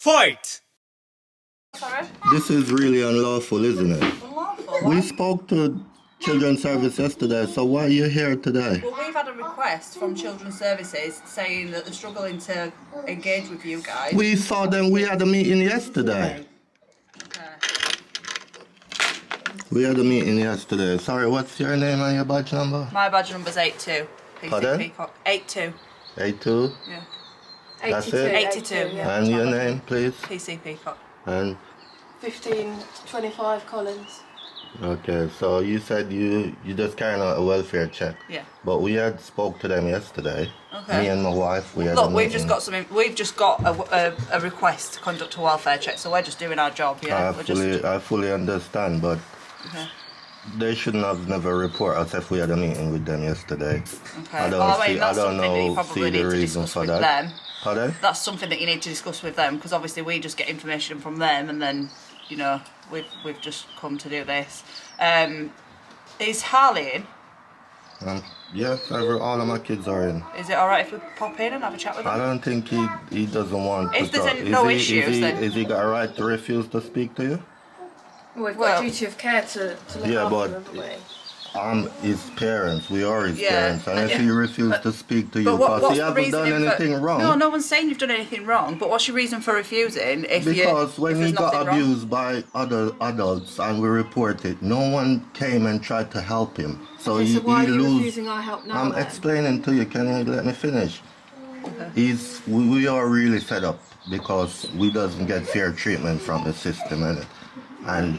Fight! Sorry? This is really unlawful, isn't it? Unlawful? We spoke to Children's Service yesterday, so why are you here today? Well, we've had a request from Children's Services saying that they're struggling to engage with you guys. We saw them, we had a meeting yesterday. Okay. We had a meeting yesterday. Sorry, what's your name and your badge number? My badge number's 82. PC Pardon? Peacock. 82. 82? Yeah. That's it? 82. Yeah. And your name, please? PC Peacock. And 1525 Collins. okay, so you said you just carrying out a welfare check. Yeah. But we had spoke to them yesterday. Okay. Me and my wife. We had Look, a we've meeting. just got a request to conduct a welfare check, so we're just doing our job. Yeah. I fully understand, but Okay. they shouldn't have never report us if we had a meeting with them yesterday. Okay. I don't Well, I mean, see. I that's don't something that you know. probably See need the to reason discuss for with that. them. Pardon? That's something that you need to discuss with them, because obviously we just get information from them, and then we've just come to do this. Is Harley in? Yes, all of my kids are in. Is it all right if we pop in and have a chat with him? I don't think he doesn't want If to there's talk. no Is issues, then- he got a right to refuse to speak to you? Well, we've got Well- a duty of care to look Yeah, after but- them, haven't we? His parents. We are his Yeah, parents, and if yeah. he refused to speak to you, But because what's he the hasn't done reasoning anything wrong. No, no one's saying you've done anything wrong. But what's your reason for refusing? Because when there's he got nothing wrong? abused by other adults and we reported, no one came and tried to help him. So Okay, he so why are you lose. refusing our help now I'm then? explaining to you. Can you let me finish? Okay. We are really fed up because we doesn't get fair treatment from the system, innit? And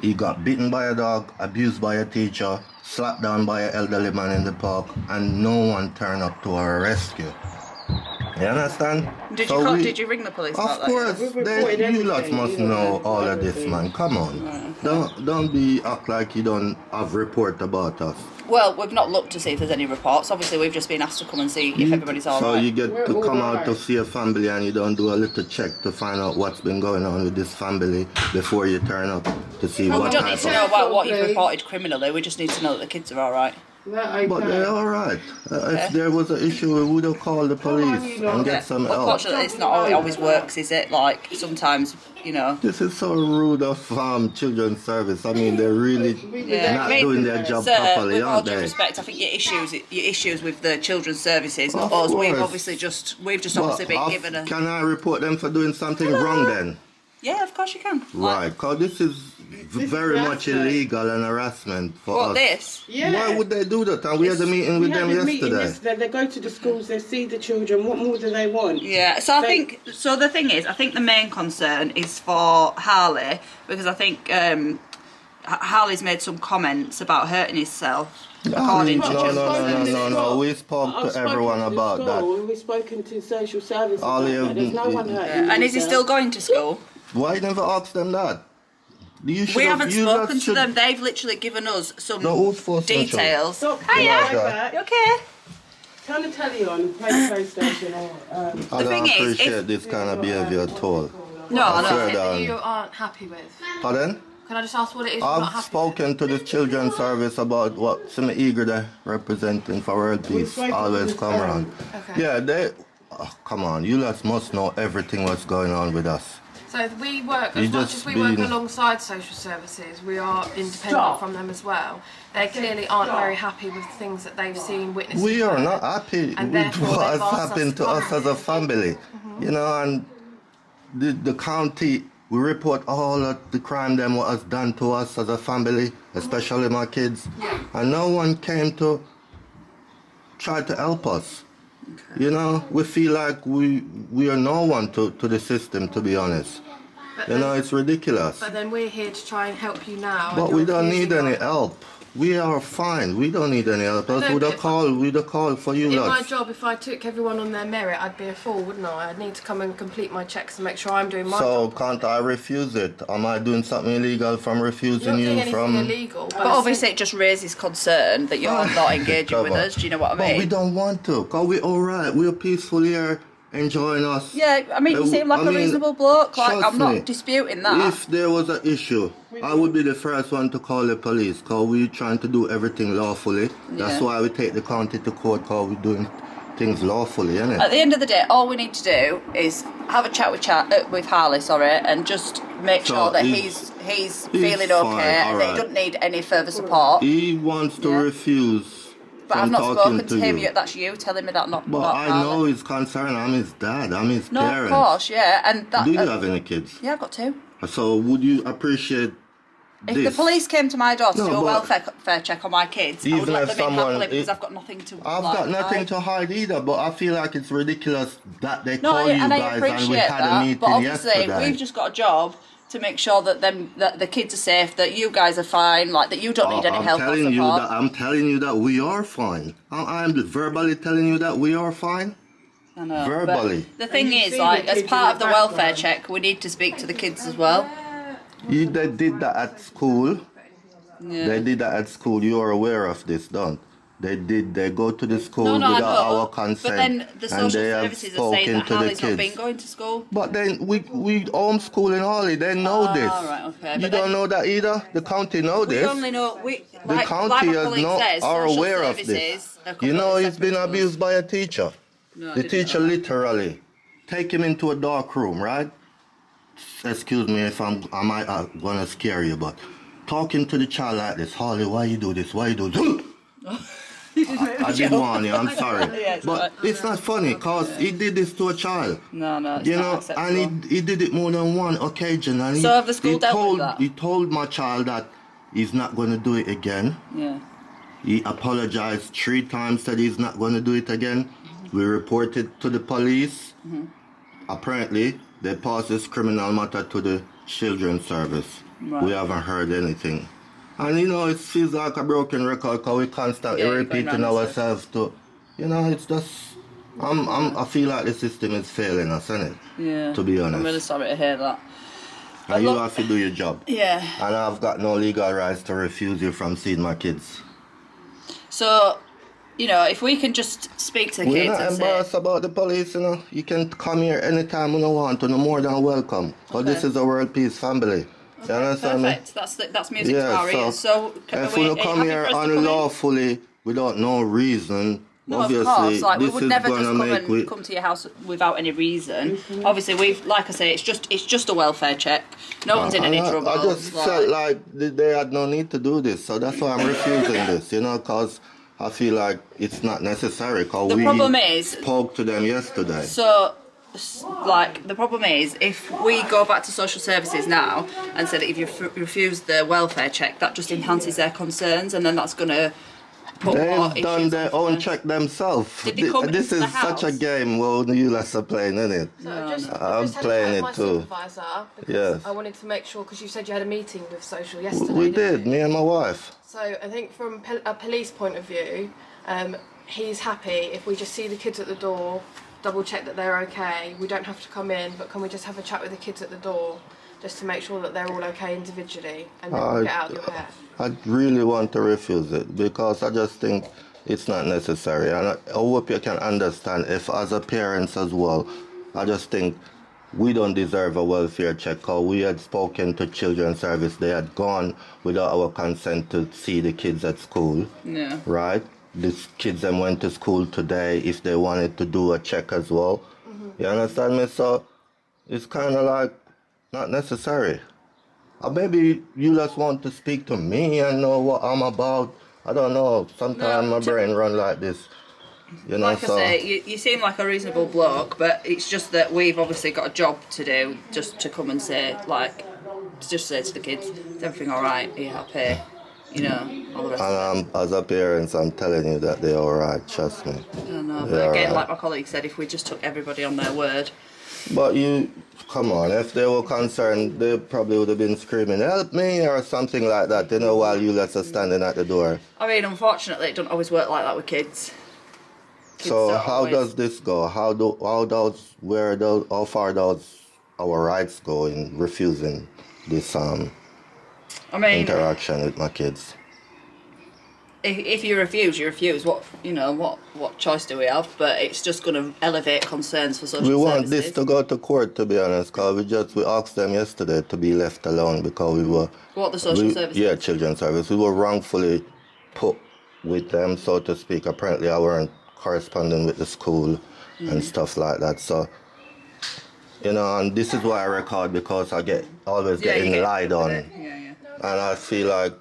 he got bitten by a dog, abused by a teacher, slapped down by an elderly man in the park, and no one turned up to our rescue. You understand? Did you ring the police Of about course, you lot must know all of this, man. Come on, don't be act like you don't have report about us. that? Well, we've not looked to see if there's any reports. Obviously, we've just been asked to come and see if everybody's all So right. you get to come out to see a family and you don't do a little check to find out what's been going on with this family before you turn up to see Well, we what don't need type to of... know about what you've reported criminally. We just need to know that the kids are all right. But they're all right. If there was an issue, we would have called the police and get some help. Unfortunately, it's not how it always works, is it? Like, sometimes, This is so rude of Children's Service. I mean, they're really not doing their job Sir, properly, with all aren't due they? respect, I think your issues with the Children's Services, not Of us. We've course. obviously been given a... Can I report them for doing something wrong then? Yeah, of course you can. Right, because this is very much illegal and harassment for us. What, this? Yeah. Why would they do that? And we had a meeting with them yesterday. They go to the schools, they see the children. What more do they want? Yeah, so the thing is, I think the main concern is for Harley, because I think Harley's made some comments about hurting himself, according to No. We spoke to everyone about that. We've spoken to social services. All There's no one hurting. And is he still going to school? Why never asked them that? We haven't spoken to them. They've literally given us some details. Stop. Hiya, you okay? Turn the telly on, play the PlayStation or... I thing don't is, appreciate this kind of behavior at all. No, I know. swear That down. you aren't happy with. Pardon? Can I just ask what it is you're not I've happy spoken to the Children's Service about what some eager they representing for world peace always come around. Okay. Yeah, they... Oh, come on, you lot must know everything what's going on with us. So we work, You as much just as we work been- alongside social services, we are independent Stop. from them as well. They clearly aren't very happy with the things that they've seen, witnessed. We and are heard. not happy And with therefore what has they've asked happened us to to us come as a family. You know, and the county, we report all of the crime them what has done to us as a family, especially my kids. And no one came to try to help us. You know, we feel like we are no one to the system, to be honest. But You know, it's ridiculous. But then we're here to try and help you now. But and we you're don't need refusing any our- help. We are fine. We don't need any help. Else No, we'd have if- called for you In my lots. job, if I took everyone on their merit, I'd be a fool, wouldn't I? I'd need to come and complete my checks and make sure I'm doing my So job. can't I refuse it? Am I doing something illegal from You're refusing not doing you anything from? illegal. But obviously it just raises concern that you're not engaging Come with on. us. Do you know what I But we mean? don't want to. Cause we all right. We're peaceful here, enjoying us. Yeah, I mean, you seem like a reasonable bloke. Like, trust I'm not me, disputing that. If there was an issue, I would be the first one to call the police. Cause we're trying to do everything lawfully. That's Yeah. why we take the county to court. Cause we're doing things lawfully, innit? At the end of the day, all we need to do is have a chat with Harley, and just make So sure that he's he's feeling fine, okay and that he alright. doesn't need any further support. He wants to Yeah. refuse But from I've not talking spoken to him you. yet. That's you telling me that, not But I Harley. know his concern. I'm his dad. I'm his No, parent. of course, yeah, and that. Do you have any kids? Yeah, I've got 2. So would you appreciate If this? the police came to my door to No, do a but welfare check on my kids, I would even let if them in happily someone- because I've got nothing to. I've got nothing to hide either, but I feel like it's ridiculous that they No, call you and I guys and appreciate we had a that, meeting but obviously yesterday. we've just got a job to make sure that the kids are safe, that you guys are fine, like that you don't need any help or telling you support. that I'm telling you that we are fine. I'm verbally telling you that we are fine. I know, verbally. but the thing And you is, see like, the as kids part in of the the welfare background. check, we need to speak to the kids as well. They did that at school. Yeah. They did that at school. You are aware of this, don't? They did. They go to the school No, I without know, our consent, but then the social and they have services are saying spoken that to the Harley's not been kids. going to school. But then we homeschooling Holly. They know this. Right, okay. You But don't then- know that either. The county know We this. only know The like county my has colleague not says, are social aware of services this. are You know completely he's been separate to us. abused by a teacher. No, I The didn't teacher know that. literally take him into a dark room, right? Excuse me if I might gonna scare you, but talking to the child like this, Holly, why you do this? Why you do this? I did warn you. I'm sorry, Yeah, it's but alright. it's not funny because he did this to a child. No, it's You not know, acceptable. and he did it more than one occasion. And So have the school he dealt with told that? he told my child that he's not going to do it again. Yeah. He apologized 3 times, said he's not going to do it again. We reported to the police. Apparently, they passed this criminal matter to the children's service. Right. We haven't heard anything. And you know, it feels like a broken record because we constantly Yeah, you're going repeating round in ourselves to, you know, it's just, I feel like the system is failing us, isn't it? Yeah. To be honest. I'm really sorry to hear that. And you look- have to do your job. Yeah. And I've got no legal rights to refuse you from seeing my kids. So, you know, if we can just speak to the We're kids not and say, embarrassed about the police, you know. You can come here anytime you want, and you're more than welcome. Because this Okay. is a world peace family. You understand me? perfect. That's music to Yeah, our ears. So, if are we you come happy here for us to come in? unlawfully without no reason, No, obviously of course. Like, we this would is never gonna just come make and come to your house without any reason. Obviously, like I say, it's just a welfare check. No one's in any trouble. I just felt like they had no need to do this, so that's why I'm refusing this, you know, because I feel like it's not necessary. Cause The we problem is- spoke to them yesterday. So, like, the problem is, if we go back to social services now and say that if you refuse the welfare check, that just enhances their concerns, and then that's going to put more They've done issues their onto own them. check themselves. Did they come This into is the such a house? game well you lads are playing, isn't it? So I've just I'm had a playing chat it with my too. supervisor because Yes. I wanted to make sure, because you said you had a meeting with social yesterday. We didn't did, you? me and my wife. So I think from a police point of view, he's happy if we just see the kids at the door, double check that they're okay. We don't have to come in, but can we just have a chat with the kids at the door, just to make sure that they're all okay individually, and then we'll get out of your hair. I really want to refuse it because I just think it's not necessary. And I hope you can understand if as a parents as well, I just think we don't deserve a welfare check because we had spoken to children's service. They had gone without our consent to see the kids at school. Yeah. Right? These kids them went to school today if they wanted to do a check as well. You understand me? So it's kind of like not necessary. Or maybe you just want to speak to me and know what I'm about. I don't know. Sometimes No, my brain run like this. You know, Like so I say, you seem like a reasonable bloke, but it's just that we've obviously got a job to do, just to come and say, like, just say to the kids, is everything all right? Are you happy? You know, all the rest of it. and as a parent, I'm telling you that they're all right. Trust me. I don't know, They're but again, all right. like my colleague said, if we just took everybody on their word. But you, come on, if they were concerned, they probably would have been screaming, help me, or something like that, you know, while you lot are standing at the door. I mean, unfortunately, it doesn't always work like that with kids. Kids So don't how always- does this go? How far does our rights go in refusing this I mean, interaction with my kids? if you refuse, you refuse. What choice do we have? But it's just going to elevate concerns for social We services. want this to go to court, to be honest, because we asked them yesterday to be left alone because we were... What, the social services? Yeah, children's service. We were wrongfully put with them, so to speak. Apparently I weren't corresponding with the school and stuff like that. So, you know, and this is why I record, because I always getting lied on. Yeah. And I feel like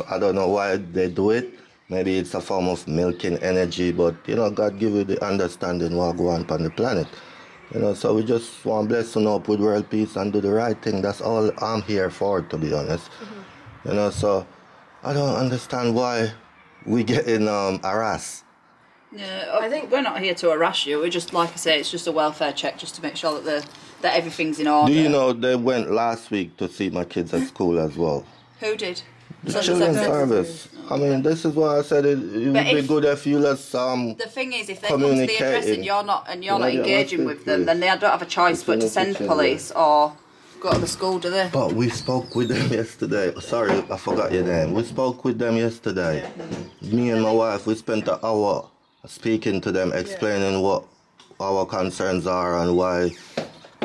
I don't know why they do it. Maybe it's a form of milking energy, but, you know, God give you the understanding what go on the planet. You know, so we just want blessing up with world peace and do the right thing. That's all I'm here for, to be honest. You know, so I don't understand why we getting harassed. Yeah, I think we're not here to harass you. We're just, like I say, it's just a welfare check, just to make sure that that everything's in order. Do you know they went last week to see my kids at school as well? Who did? The children's service. I mean, this is why I said it would be good if you let The thing is, if they come to the address and you're not engaging with them, then they don't have a choice but to send police or go to the school, do they? But we spoke with them yesterday. Sorry, I forgot your name. We spoke with them yesterday. Me and my wife, we spent an hour speaking to them, explaining what our concerns are and why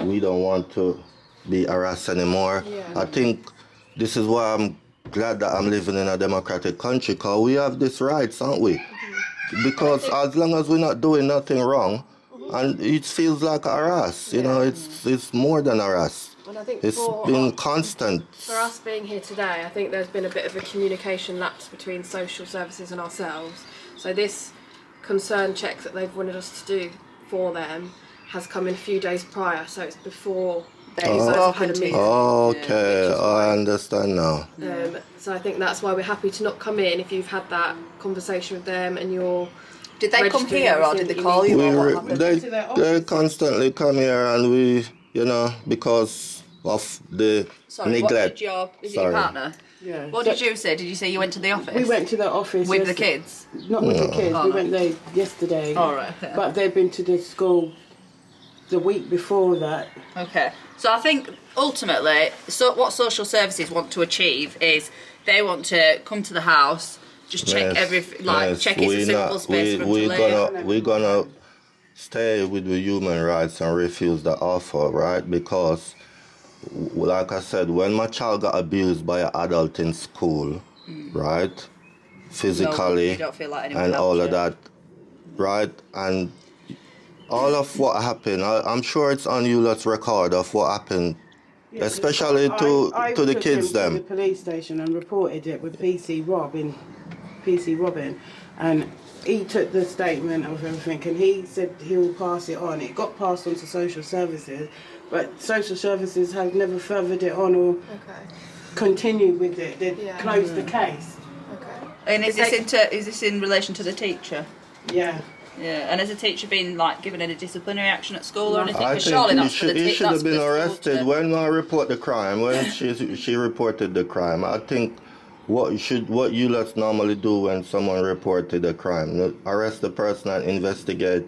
we don't want to be harassed anymore. I think this is why I'm glad that I'm living in a democratic country, because we have these rights, aren't we? Because as long as we're not doing nothing wrong, and it feels like a harass, you know, it's more than a harass. And I think it's been constant. For us being here today, I think there's been a bit of a communication lapse between social services and ourselves. So this concern check that they've wanted us to do for them has come in a few days prior, so it's before they guys had a meeting. Okay, I understand now. So I think that's why we're happy to not come in if you've had that conversation with them and you're. Did they come here or did they call you? They constantly come here, and we, you know, because of the neglect. Is it your partner? Yeah. What did you say? Did you say you went to the office? We went to the office with the kids. Not with the kids. We went there yesterday. All right. Okay. But they've been to the school the week before that. Okay. So I think ultimately, what social services want to achieve is they want to come to the house, just check check it's a simple space for them to live. We're gonna stay with the human rights and refuse the offer, right? Because, like I said, when my child got abused by an adult in school, right, physically, and all of that, right, and all of what happened, I'm sure it's on you, let's record of what happened, especially to the kids. I took him to the police station and reported it with PC Robin, and he took the statement of everything, and he said he will pass it on. It got passed on to social services, but social services have never furthered it on or continued with it. They closed the case. Okay. And is this in relation to the teacher? Yeah. Yeah, and has the teacher been given any disciplinary action at school or anything? I Because think surely that's for the he should have been arrested when I report the crime. When she reported the crime, I think what you let's normally do when someone reported a crime, arrest the person and investigate.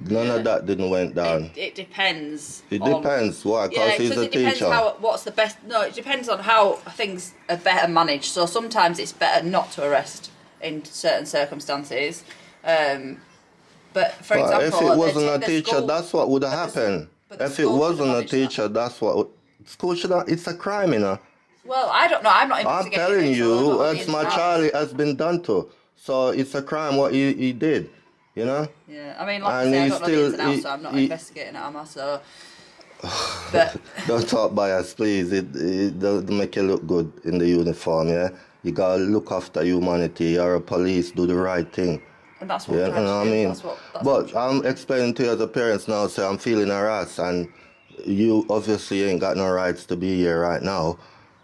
None of that didn't went down. It depends. It depends. Why? Because he's a teacher. What's the best? No, it depends on how things are better managed. So sometimes it's better not to arrest in certain circumstances. But for example, if it wasn't a teacher, that's what would have happened. If it wasn't a teacher, that's what school should have. It's a crime, you know. Well, I don't know. I'm not investigating. I'm telling you, that's my child has been done to. So it's a crime what he did, you know. Yeah, I mean, like I say, I don't know the ins and outs, so I'm not investigating it, am I? So. But don't talk bias, please. It doesn't make you look good in the uniform, yeah. You gotta look after humanity. You're a police. Do the right thing. And that's what you know what I mean? But I'm explaining to you as a parent now, so I'm feeling harassed, and you obviously ain't got no rights to be here right now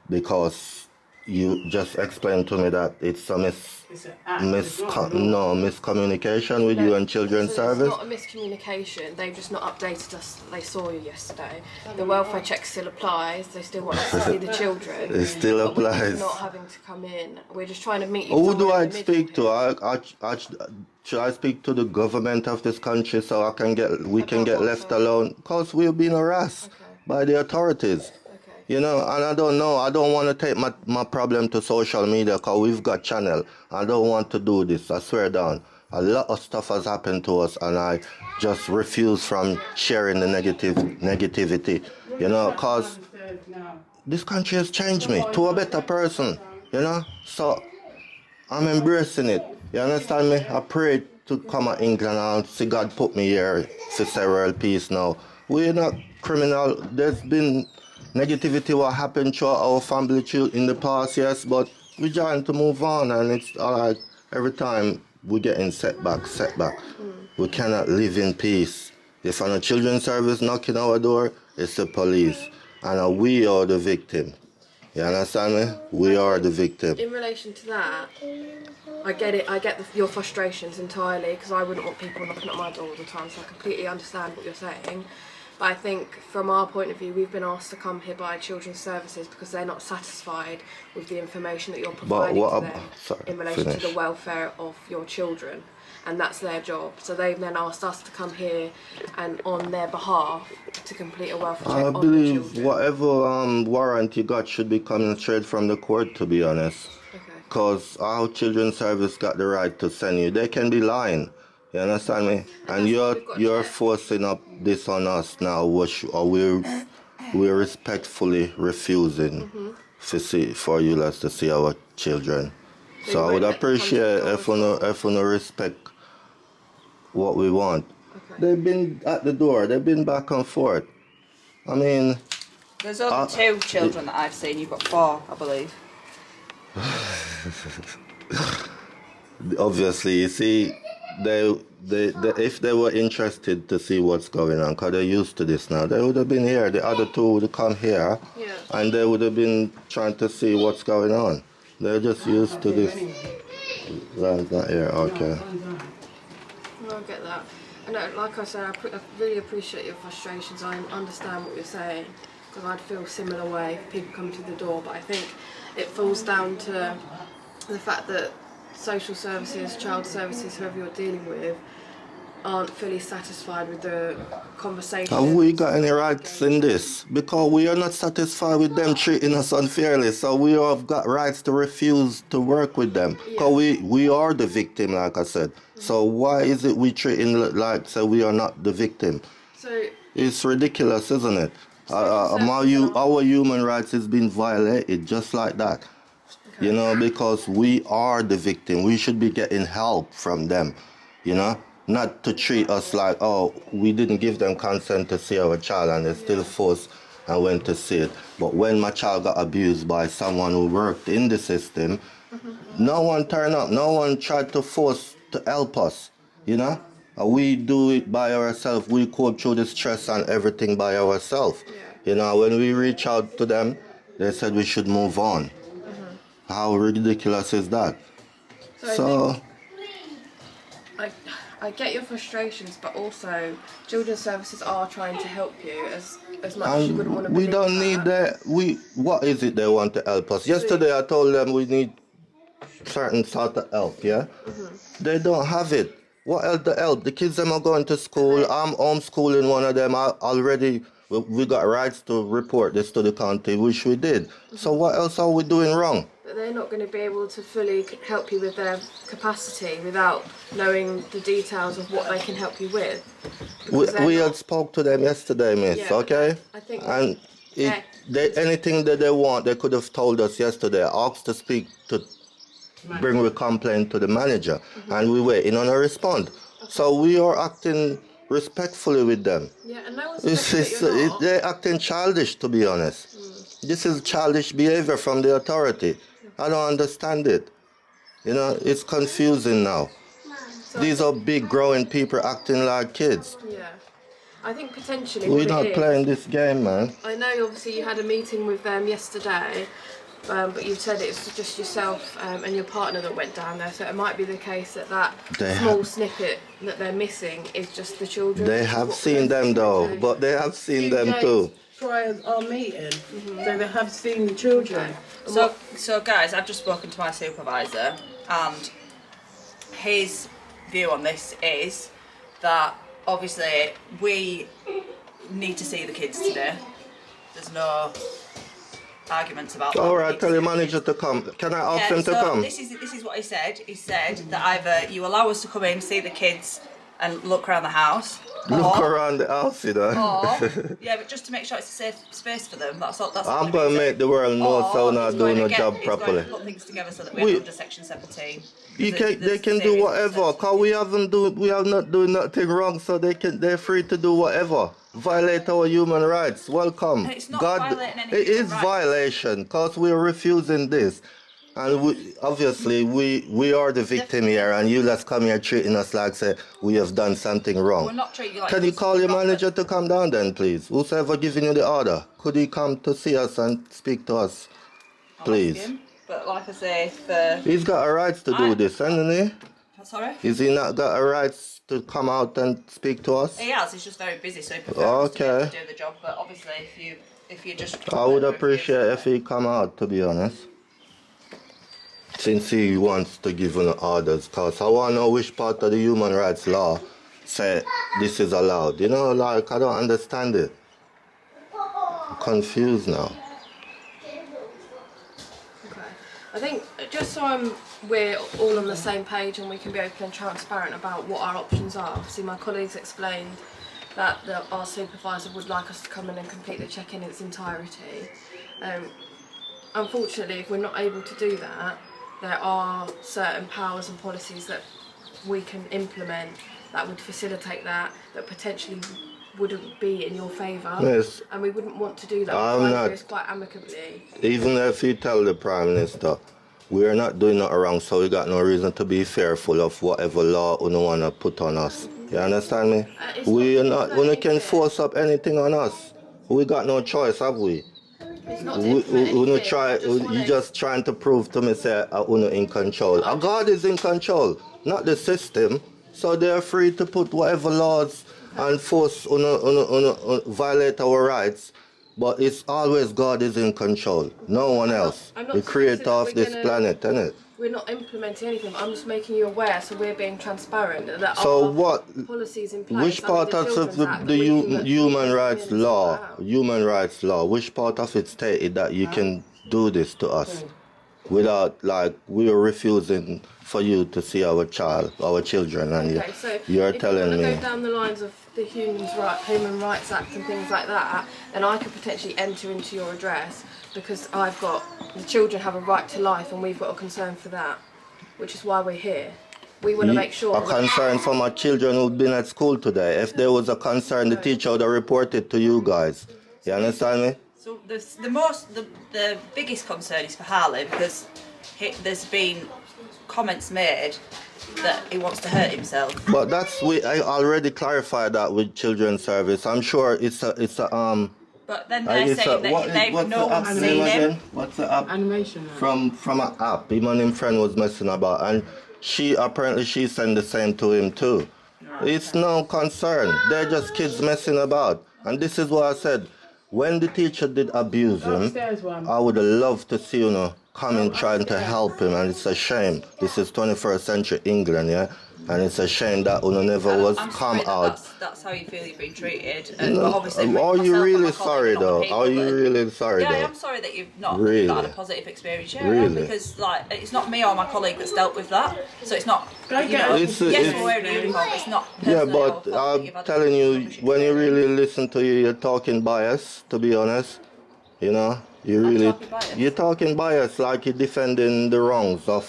because you just explained to me that it's a miscommunication with you and children's service. It's not a miscommunication. They've just not updated us. They saw you yesterday. The welfare check still applies. They still want us to see the children. It still applies. We're not having to come in. We're just trying to meet you. Who do I speak to? Should I speak to the government of this country so we can get left alone? Because we've been harassed by the authorities. You know, and I don't know. I don't want to take my problem to social media because we've got channel. I don't want to do this. I swear down. A lot of stuff has happened to us, and I just refuse from sharing the negativity. You know, because this country has changed me to a better person. You know, so I'm embracing it. You understand me? I pray to come to England and see God put me here for say world peace now. We're not criminal. There's been negativity what happened to our family in the past, yes, but we're trying to move on, and it's like every time we get in setback. We cannot live in peace. If a children's service knocking our door, it's the police, and we are the victim. You understand me? We are the victim. In relation to that, I get it. I get your frustrations entirely, because I wouldn't want people knocking at my door all the time. So I completely understand what you're saying. But I think from our point of view, we've been asked to come here by Children's Services because they're not satisfied with the information that you're providing to them in relation to the welfare of your children. And that's their job. So they've then asked us to come here and on their behalf to complete a welfare check on the children. I believe whatever warrant you got should be coming straight from the court, to be honest. Because our children's service got the right to send you. They can be lying. You understand me? And you're forcing up this on us now, which we're respectfully refusing for you lads to see our children. So I would appreciate if you respect what we want. They've been at the door. They've been back and forth. I mean, there's only 2 children that I've seen. You've got 4, I believe. Obviously, you see, they if they were interested to see what's going on, because they're used to this now, they would have been here. The other 2 would have come here, and they would have been trying to see what's going on. They're just used to this. That's not here, okay. No, I get that. And like I said, I really appreciate your frustrations. I understand what you're saying, because I'd feel a similar way if people come to the door. But I think it falls down to the fact that social services, child services, whoever you're dealing with, aren't fully satisfied with the conversation. Have we got any rights in this? Because we are not satisfied with them treating us unfairly, so we have got rights to refuse to work with them. Because we are the victim, like I said. So why is it we treating like so we are not the victim? So it's ridiculous, isn't it? Our human rights is being violated just like that. You know, because we are the victim. We should be getting help from them, you know? Not to treat us like, oh, we didn't give them consent to see our child and they still forced and went to see it. But when my child got abused by someone who worked in the system, no one turned up. No one tried to force to help us, you know? We do it by ourselves. We cope through the stress and everything by ourselves. You know, when we reach out to them, they said we should move on. How ridiculous is that? So I get your frustrations, but also children's services are trying to help you as much as you wouldn't want to. We don't need that. What is it they want to help us? Yesterday I told them we need certain sort of help. Yeah, they don't have it. What else to help? The kids them are going to school. I'm homeschooling one of them. We got rights to report this to the county, which we did. So what else are we doing wrong? But they're not going to be able to fully help you with their capacity without knowing the details of what they can help you with. We had spoke to them yesterday, miss, okay? I think and anything that they want, they could have told us yesterday. Asked to speak to, bring a complaint to the manager, and we waiting on a response. So we are acting respectfully with them. Yeah, and no one's they're acting childish, to be honest. This is childish behavior from the authority. I don't understand it. You know, it's confusing now. These are big growing people acting like kids. Yeah. I think potentially we're not playing this game, man. I know obviously you had a meeting with them yesterday, but you said it's just yourself and your partner that went down there, so it might be the case that small snippet that they're missing is just the children. They have seen them though, but they have seen them too. Prior our meeting, so they have seen the children. So guys, I've just spoken to my supervisor, and his view on this is that obviously we need to see the kids today. There's no arguments about that. Alright, tell your manager to come. Can I ask them to come? This is what he said. He said that either you allow us to come in, see the kids and look around the house. Look around the house, you know. Yeah, but just to make sure it's a safe space for them. That's all. That's I'm going to make the world know so we're not doing a job properly. Put things together so that we're under Section 17. They can do whatever, cause we have not doing nothing wrong, so they're free to do whatever. Violate our human rights. Welcome. And it's not violating any it human is rights. violation, cause we're refusing this, and we are the victim here, and you let's come here treating us like say we have done something wrong. We're not treating you like. Can you call your manager to come down then, please? Whosoever giving you the order, could he come to see us and speak to us, please? But like I say, He's got a right to do this, hasn't he? Sorry? Is he not got a right to come out and speak to us? He has, he's just very busy, so he prefers to be able to do the job. But obviously, if you just... I would appreciate if he come out, to be honest. Since he wants to give an orders, because I want to know which part of the human rights law say this is allowed. You know, like, I don't understand it. I'm confused now. I think just so we're all on the same page and we can be open and transparent about what our options are. Obviously my colleagues explained that our supervisor would like us to come in and complete the check in its entirety. Unfortunately, if we're not able to do that, there are certain powers and policies that we can implement that would facilitate that potentially wouldn't be in your favour. Yes. And we wouldn't want to do that. I'm not. It's quite amicably. Even if you tell the Prime Minister, we're not doing nothing wrong, so we got no reason to be fearful of whatever law you want to put on us. You understand me? We can force up anything on us. We got no choice, have we? It's not You just trying to prove to me say Uno in control. God is in control, not the system. So they're free to put whatever laws and force violate our rights. But it's always God is in control, no one else. The creator of this planet, isn't it? We're not implementing anything. I'm just making you aware, so we're being transparent. That So what? Policies in place. Which part of the human rights law? Which part of it stated that you can do this to us without, like, we are refusing for you to see our children, and you're telling me. If you want to go down the lines of the Human Rights Act and things like that, then I could potentially enter into your address because the children have a right to life and we've got a concern for that, which is why we're here. We want to make sure. A concern for my children who've been at school today. If there was a concern, the teacher would have reported to you guys. You understand me? So the biggest concern is for Harley because there's been comments made that he wants to hurt himself. But I already clarified that with Children's Service. I'm sure it's a But then they're saying that no one's seen him. What's the app? Animation. From an app. Him and his friend was messing about, and she sent the same to him too. It's no concern. They're just kids messing about, and this is what I said. When the teacher did abuse him, I would have loved to see coming trying to help him, and it's a shame. This is 21st century England, yeah, and it's a shame that never was come out. That's how you feel you've been treated. No, but obviously, are you really sorry though? Are you really sorry though? Yeah, I'm sorry that you've not Really? had a positive experience. Yeah, Really? because it's not me or my colleague that's dealt with that, so it's not. It's- We're wearing a uniform. It's not. Yeah, personally but your fault that I'm you've had telling you, issues. when you really listen to you're talking bias, to be honest. You're talking bias like you're defending the wrongs of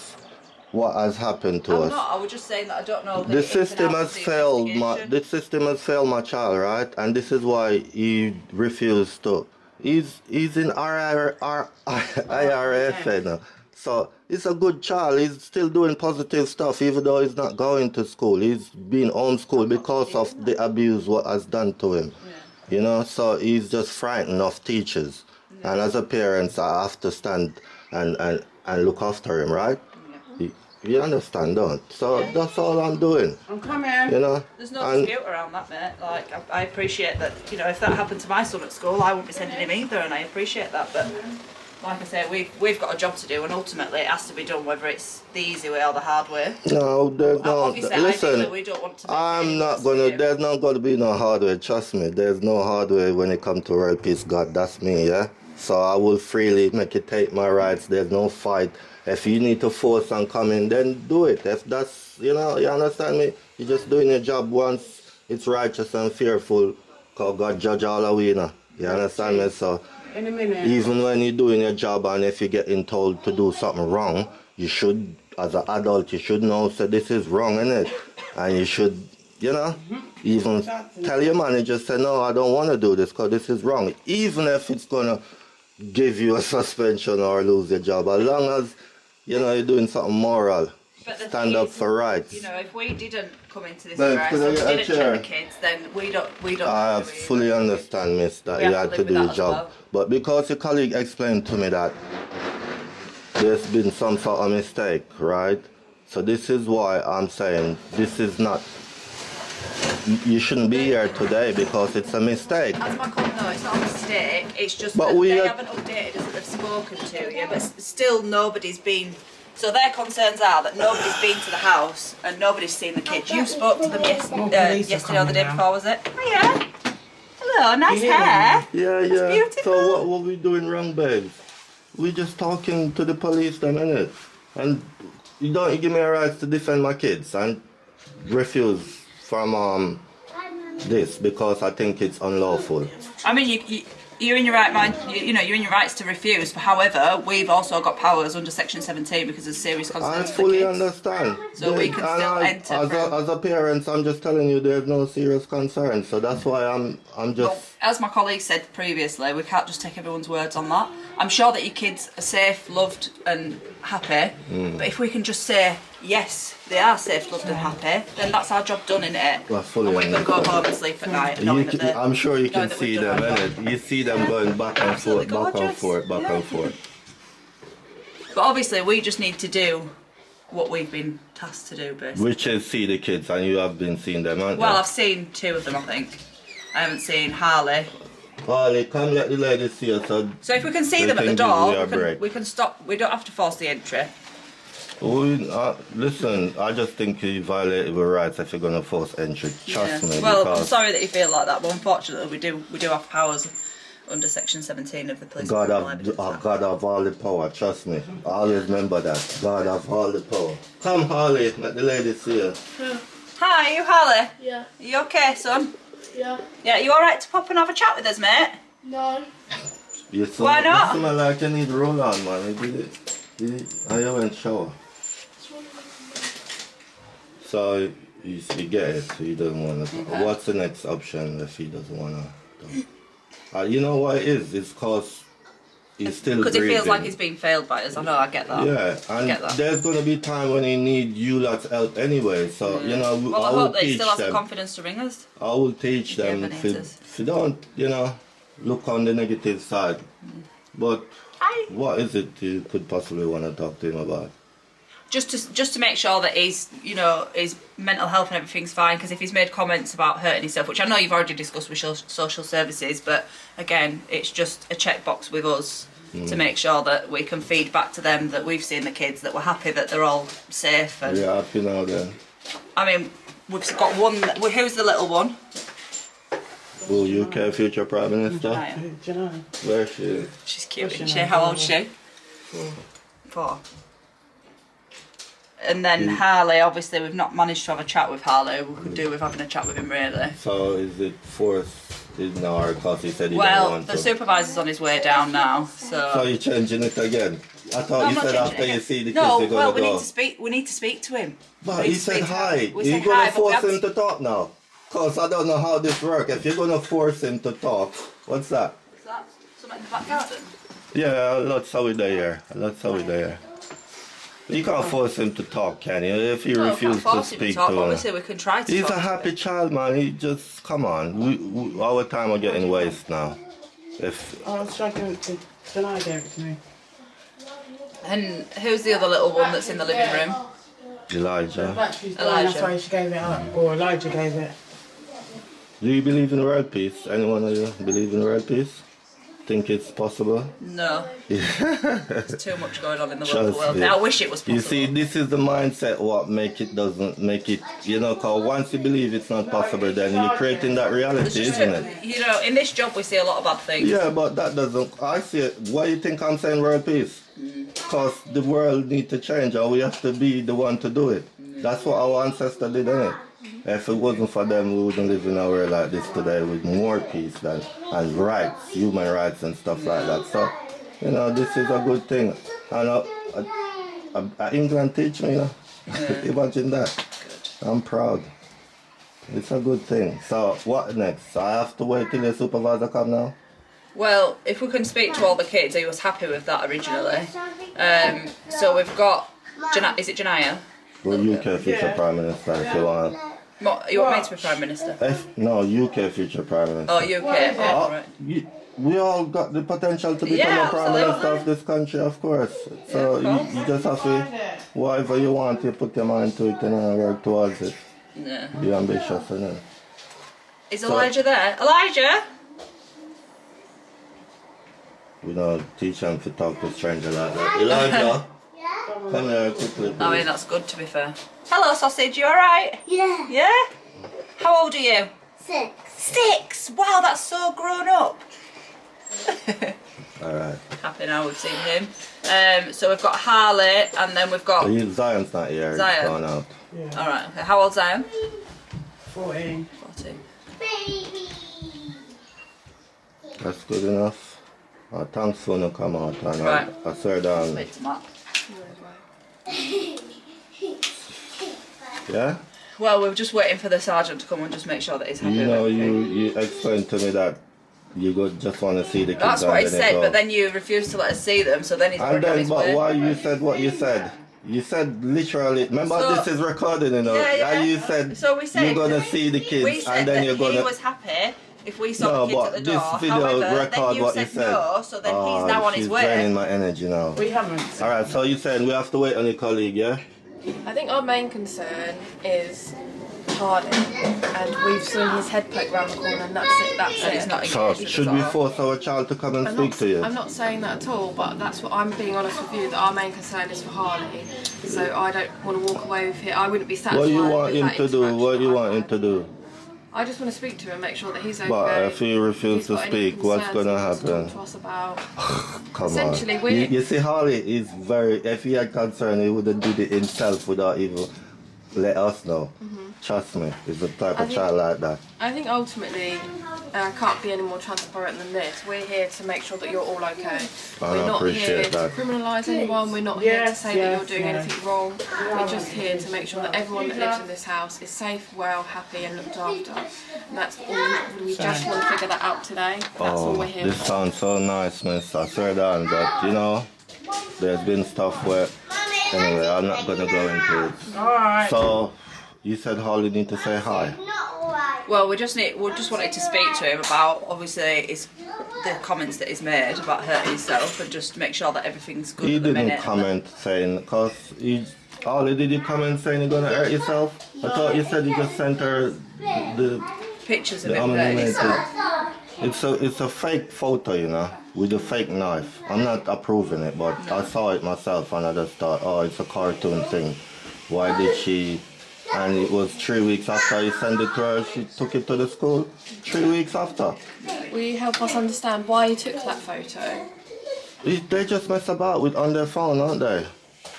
what has happened to I'm us. not. I was just saying that I don't know. The system has failed my child, right? And this is why he refused to. He's in IRF, you know. So he's a good child. He's still doing positive stuff, even though he's not going to school. He's been homeschooled because of the abuse what has done to him. So he's just frightened of teachers. And as a parent, I have to stand and look after him, right? You understand, don't? So that's all I'm doing. I'm coming. There's no dispute around that, mate. Like, I appreciate that, if that happened to my son at school, I wouldn't be sending him either, and I appreciate that. But, like I say, we've got a job to do, and ultimately it has to be done, whether it's the easy way or the hard way. No, there's no. Obviously, Listen, ideally, we don't want to make I'm not gonna. There's not gonna be no hard way. Trust me. There's no hard way when it comes to world peace. God, that's me, yeah. So I will freely make it take my rights. There's no fight. If you need to force and come in, then do it. If that's, you know, you understand me? You're just doing your job once it's righteous and fearful, because God judge all of we, you know. You understand me? So, In a minute. even when you're doing your job and if you're getting told to do something wrong, you should, as an adult, you should know, so this is wrong, innit? And you should, you know, even tell your manager, say, no, I don't want to do this because this is wrong. Even if it's going to give you a suspension or lose your job, as long as, you know, you're doing something moral. But the Stand thing up is, for rights. You know, if we didn't come into this Babe, arrest, could I and we get a didn't chair? check the kids, then we don't. I do it. fully understand, miss, that We you have had to to live do with your that as job. well. But because your colleague explained to me that there's been some sort of mistake, right? So this is why I'm saying this is not, you shouldn't be here today because it's a mistake. As my no, it's not a mistake. It's just But that we they had- haven't updated us that they've spoken to you, but still nobody's been. So their concerns are that nobody's been to the house and nobody's seen the kids. You spoke to them yesterday or the day before, was it? Oh yeah. Hello, nice hair. Yeah, That's yeah. beautiful. So what were we doing wrong, babes? We just talking to the police then, innit? And you don't give me a right to defend my kids and refuse from this because I think it's unlawful. I mean, you're in your right mind. You know, you're in your rights to refuse. But however, we've also got powers under Section 17 because there's serious I consequences. fully understand. So we can still enter As a parent, I'm just telling you there's no serious concern. So that's why I'm Well, just. as my colleague said previously, we can't just take everyone's words on that. I'm sure that your kids are safe, loved, and happy. But if we can just say yes, they are safe, loved, and happy, then that's our job done, innit? Well, fully And we can go understand. home and sleep at night, knowing that they're- I'm sure you knowing can that see we've done them, our job. innit? You see them going back and forth, Absolutely back and gorgeous. forth, back Yeah. and forth. But obviously, we just need to do what we've been tasked to do, basically. Which is see the kids, and you have been seeing them, haven't Well, you? I've seen two of them, I think. I haven't seen Harley. Harley, come let the ladies see us. So if we can see They them at the can give door, you a break. we can stop. We don't have to force the entry. Listen, I just think you violated your rights if you're going to force entry. Trust me. Well, I'm because sorry that you feel like that, but unfortunately, we do have powers under Section 17 of the Police God Criminal have, Evidence Act. God have all the power, trust me. Always remember that. God have all the power. Come, Harley, let the ladies see us. Hi, are you Harley? Yeah. Are you okay, son? Yeah. Yeah, you alright to pop and have a chat with us, mate? No. You smell, Why not? You smell like you need roll on, man. I went shower. So you get it, so he doesn't want to. Okay. What's the next option if he doesn't want to? You know what it is? It's cause he's still Because it breathing. feels like he's being failed by us. I know, I get that. Yeah, and get that. there's gonna be time when he need you lot's help anyway. So you know, Well, I I will hope that he teach still has the them. confidence to ring us. I will teach Yeah, them if you don't, you know, look on the negative side. But what is it you could possibly want to talk to him about? Just to make sure that his mental health and everything's fine. Because if he's made comments about hurting himself, which I know you've already discussed with social services, but again, it's just a checkbox with us to make sure that we can feed back to them that we've seen the kids, that we're happy that they're all safe. And Yeah, happy now then. I mean, we've got one. Who's the little one? Will UK future Prime Minister? Right. Do you know? Where she is? She's cute, What's isn't your she? name? How old's she? 4. And then Harley, obviously we've not managed to have a chat with Harley. We could do with having a chat with him, really. So is it forced in our cause he said he don't Well, want the to? supervisor's on his way down now, So you're changing it again? I thought No, I'm you not said changing after it you again. see the kids No, they're gonna well, go. we need to speak to him. But We he need to said speak to hi. him. We You're said gonna hi, but we force haven't- him to talk now? Cause I don't know how this works. If you're gonna force him to talk, what's that? Is that something in the back garden? Yeah, that's how we there. That's how we there. You can't force him to talk, can you? If he No, we refuses can't to force him to speak talk. to him. Obviously, we can try to He's talk a to happy him. child, man. He just come on. Our time are getting waste now. If I was struggling to. Janai gave it to me. And who's the other little one that's in the living room? Elijah, Battery's dying, that's why she gave it up. Or Elijah gave it. do you believe in world peace? Anyone of you believe in world peace? Think it's possible? No. There's too much going on in the Trust world. me. I wish it was possible. You see, this is the mindset what doesn't make it, you know, cause once you believe it's not possible, then you're creating that It's reality, just isn't it? You know, in this job we see a lot of bad things. Yeah, but that doesn't, I see it. Why you think I'm saying world peace? because the world need to change and we have to be the one to do it. That's what our ancestors did, innit? If it wasn't for them, we wouldn't live in a world like this today with more peace and rights, human rights and stuff like that. So, you know, this is a good thing. And England teach me, you know. Imagine that. Good. I'm proud. It's a good thing. So, what next? I have to wait till the supervisor come now? Well, if we can speak to all the kids, he was happy with that originally. So we've got, is it Janaya? Well, UK future Prime Minister, if you want. What, you want me to be Prime Minister? No, UK future Prime Minister. Oh, UK, oh, right. We all got the potential to become a Prime Minister of this country, of course. So you just have to, whatever you want, you put your mind to it and work towards it. Yeah. Be ambitious, innit? Is Elijah there? Elijah? We don't teach them to talk to strangers like that. Elijah, come here quickly, please. I mean, that's good to be fair. Hello, sausage, you alright? Yeah. Yeah? How old are you? 6. 6! Wow, that's so grown up. Alright. Happy now we've seen him. So we've got Harley, and then we've got... Zion's not here, Zion. he's gone out. Yeah. Alright, okay. How old's Zion? 14. 14. Baby. That's good enough. Thanks for no come out and Right. I swear down. Wait to Matt. Yeah? Well, we're just waiting for the sergeant to come and just make sure that he's happy You with know, everything. you explained to me that you just want to see the kids. That's what and he then said, go. but then you refused to let us see them, so then he's And already on then, his but way. why you said what you said? You said literally, remember So- this is recorded, you know, Yeah. and you said So we said you're going to see the kids we said and then that you're going he to... was happy if we saw No, the kids but at the this door. video However, then record you what said you said. no, so then he's now on his she's way. draining my energy now. We haven't. Alright, so you said we have to wait on your colleague, yeah? I think our main concern is Harley, and we've seen his head poked round the corner, and that's it. That's And it. it's not So engaged with should us we at all. force our child to come and speak to you? I'm not saying that at all, but that's what I'm being honest with you. That our main concern is for Harley, so I don't want to walk away with it. I wouldn't be satisfied. What do you want with him that to do? interaction What do you that want I've him had. to do? I just want to speak to him, make sure that he's okay. But if he If refuses he's to got any speak, what's concerns, going to he wants happen? talk to us about. Come Essentially, on. we're- You see, Harley is very. If he had concern, he would have did it himself without even let us know. Trust me, he's the type I of think- child like that. I think ultimately, I can't be any more transparent than this. We're here to make sure that you're all okay. We're not appreciate here that. to criminalise anyone. We're not here to Yes, say that you're yes, doing yes. anything wrong. We're just here to make sure that everyone that lives in this house is safe, well, happy, and looked after. And that's all. We just want to figure that out today. That's all we're here This for. sounds so nice, miss. I swear down, but you know, there's been stuff where. Anyway, I'm not gonna go into it. Alright. So, you said Holly need to say hi. Well, we just wanted to speak to him about obviously the comments that he's made about hurting himself and just make sure that everything's good He at the didn't minute. comment saying, cause Holly, did you comment saying you're gonna hurt yourself? I thought you said you just sent her the Pictures of the him hurting himself. It's a fake photo, you know, with a fake knife. I'm not approving it, but I saw it myself and I just thought, oh, it's a cartoon thing. Why did she? And it was 3 weeks after you sent it to her, she took it to the school. 3 weeks after. Will you help us understand why you took that photo? They just mess about with on their phone, aren't they?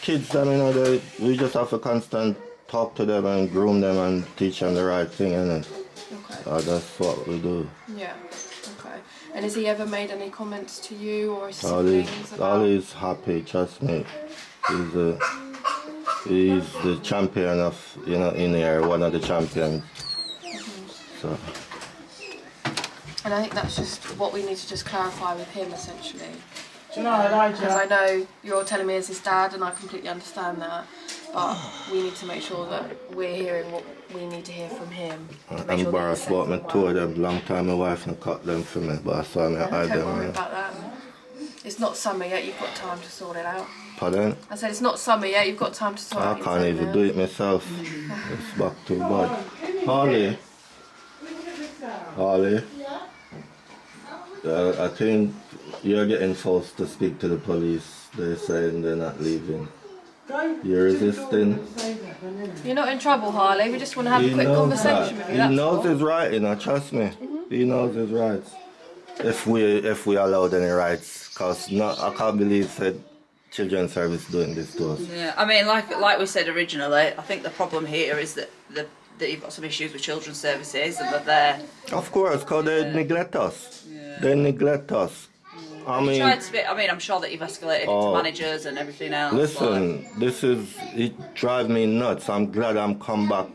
Kids, I mean, we just have to constant talk to them and groom them and teach them the right thing, innit? Okay. That's what we do. Yeah. Okay. And has he ever made any comments to you or his Holly's, siblings about? Holly's happy, trust me. He's the champion of, you know, in here, one of the champions. So, And I think that's just what we need to just clarify with him, essentially. Do you know, Because I Elijah? know you're telling me as his dad, and I completely understand that. But we need to make sure that we're hearing what we need to hear from him. To I'm make sure that embarrassed he's about safe my and two well. of them. Long time my wife and cut them for me, but I saw me hide Don't worry them. about that. It's not summer yet, you've got time to sort it out. Pardon? I said it's not summer yet, you've got time to sort I it out. can't even do it myself. It's back to bad. Holly. Holly. I think you're getting forced to speak to the police. They're saying they're not leaving. You're resisting. You're not in trouble, Harley. We just want to have a quick conversation with you. He That's knows all. his right, you know, trust me. He knows his rights. If we allowed any rights, cause I can't believe that children's service doing this to us. Yeah, I mean, like we said originally, I think the problem here is that that you've got some issues with children's services and that they're... Of course, because they neglect us. They neglect us. I mean, I'm sure that you've escalated it to managers and everything else. Listen, it drives me nuts. I'm glad I'm come back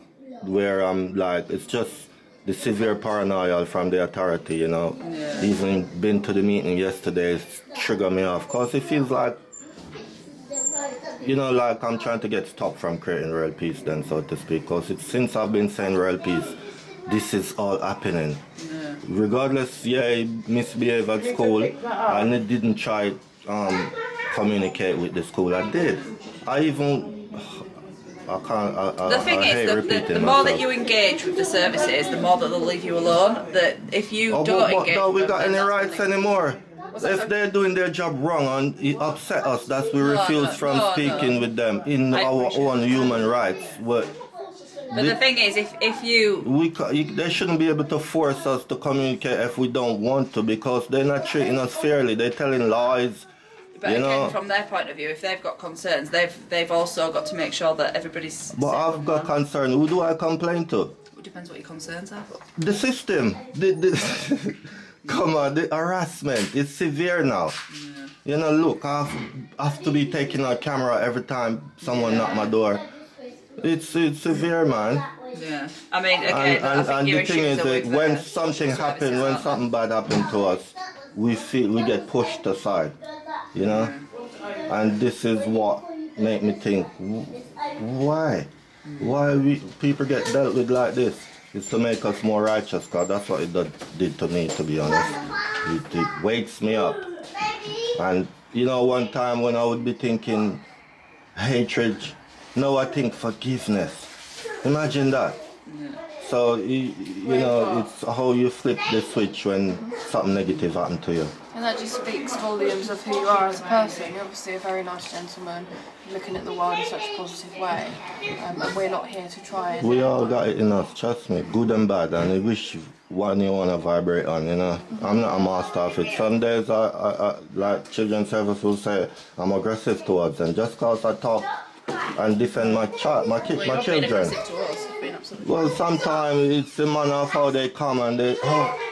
where I'm like, it's just the severe paranoia from the authority, you know. Yeah. Even been to the meeting yesterday, it's trigger me off. Because it feels like, you know, like I'm trying to get stopped from creating world peace then, so to speak. Because since I've been saying world peace, this is all happening. Yeah. Regardless, he misbehaved at school and he didn't try communicate with the school. I did. I can't. The thing is, the more that you engage with the services, the more that they'll leave you alone. That if you don't engage, don't we got any rights anymore? If they're doing their job wrong and it upset us, that we refuse from speaking with them in our own human rights. But the thing is, if you... they shouldn't be able to force us to communicate if we don't want to, because they're not treating us fairly. They're telling lies. But again, from their point of view, if they've got concerns, they've also got to make sure that everybody's... But I've got concern. Who do I complain to? It depends what your concerns are. The system. Come on, the harassment is severe now. Yeah. You know, look, I have to be taking a camera every time someone knock my door. It's severe, man. Yeah, I mean, again, and the thing is that when something happens, when something bad happens to us, we get pushed aside, you know. And this is what make me think, why people get dealt with like this? It's to make us more righteous, because that's what it did to me, to be honest. It wakes me up. And you know, one time when I would be thinking hatred, now I think forgiveness. Imagine that. Yeah. So, you know, it's how you flip the switch when something negative happens to you. And that just speaks volumes of who you are as a person. You're obviously a very nice gentleman, looking at the world in such a positive way. And we're not here to try and... We all got it in us, trust me, good and bad. And I wish one you want to vibrate on, you know. I'm not a master of it. Some days, I like children's service will say, I'm aggressive towards them. Just because I talk and defend my children. Well, sometimes it's the manner of how they come and they